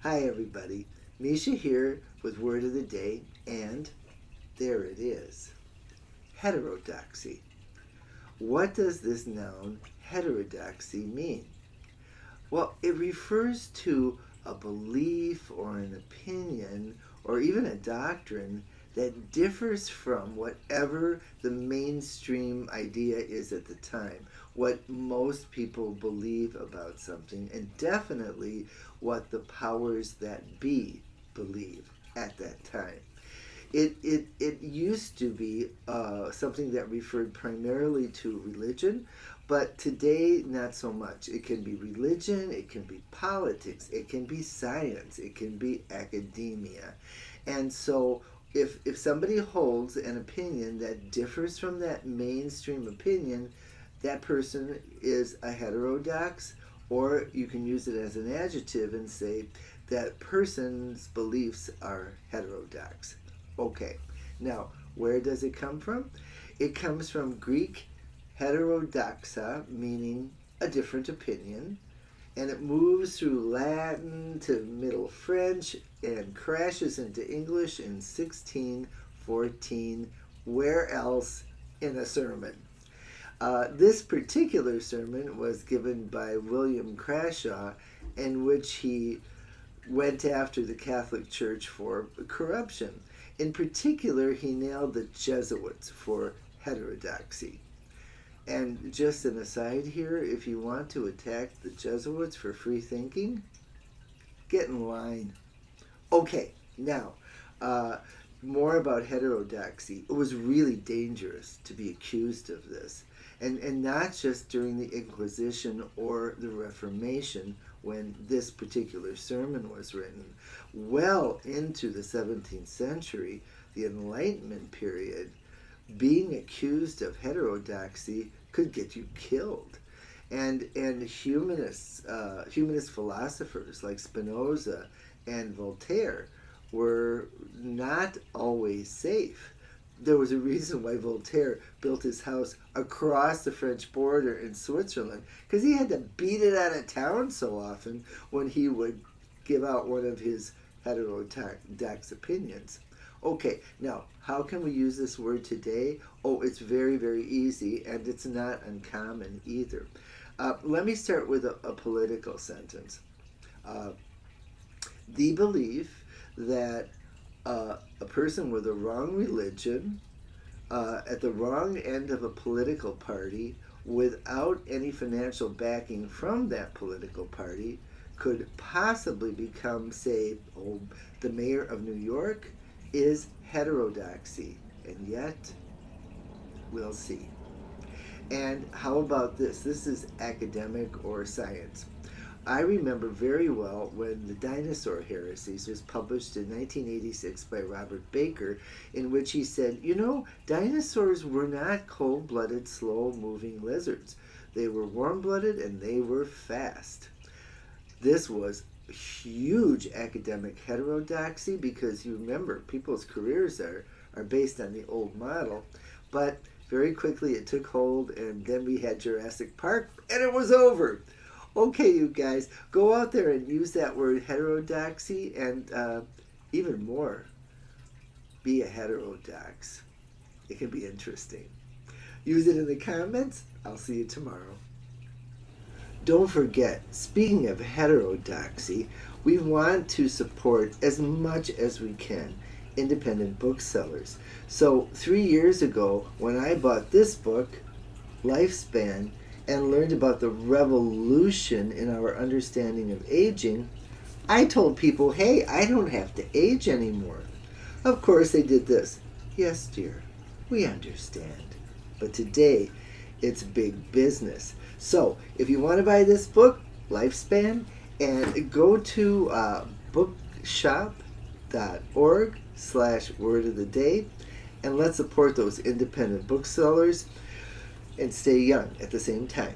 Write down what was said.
Hi everybody, Mischa here with Word of the Day, and there it is. Heterodoxy. What does this noun heterodoxy mean? Well, it refers to a belief or an opinion or even a doctrine that differs from whatever the mainstream idea is at the time, what most people believe about something, and definitely what the powers that be believe at that time. It used to be something that referred primarily to religion, but today not so much. It can be religion, it can be politics, it can be science, it can be academia. And so if somebody holds an opinion that differs from that mainstream opinion, that person is a heterodox, or you can use it as an adjective and say that person's beliefs are heterodox. Okay, now where does it come from? It comes from Greek heterodoxa, meaning a different opinion, and it moves through Latin to Middle French and crashes into English in 1614. Where else in a sermon? This particular sermon was given by William Crashaw, in which he went after the Catholic Church for corruption. In particular, he nailed the Jesuits for heterodoxy. And just an aside here, if you want to attack the Jesuits for free thinking, get in line. Okay, now, more about heterodoxy. It was really dangerous to be accused of this. And not just during the Inquisition or the Reformation when this particular sermon was written. Well into the 17th century, the Enlightenment period, being accused of heterodoxy could get you killed. And humanist philosophers like Spinoza and Voltaire were not always safe. There was a reason why Voltaire built his house across the French border in Switzerland, because he had to beat it out of town so often when he would give out one of his heterodox opinions. Okay, now, how can we use this word today? Oh, it's very, very easy, and it's not uncommon either. Let me start with a political sentence. The belief that a person with a wrong religion at the wrong end of a political party without any financial backing from that political party could possibly become, say, the mayor of New York is heterodoxy. And yet, we'll see. And how about this? This is academic or science. I remember very well when The Dinosaur Heresies was published in 1986 by Robert Baker, in which he said, dinosaurs were not cold-blooded, slow-moving lizards. They were warm-blooded and they were fast. This was huge academic heterodoxy because you remember people's careers are based on the old model, but very quickly it took hold, and then we had Jurassic Park and it was over. Okay, you guys, go out there and use that word heterodoxy, and even more, be a heterodox. It can be interesting. Use it in the comments. I'll see you tomorrow. Don't forget, speaking of heterodoxy, we want to support as much as we can independent booksellers. So 3 years ago, when I bought this book, Lifespan, and learned about the revolution in our understanding of aging, I told people, hey, I don't have to age anymore. Of course, they did this. Yes, dear, we understand. But today, it's big business. So, if you want to buy this book, Lifespan, and go to bookshop.org/word of the day, and let's support those independent booksellers and stay young at the same time.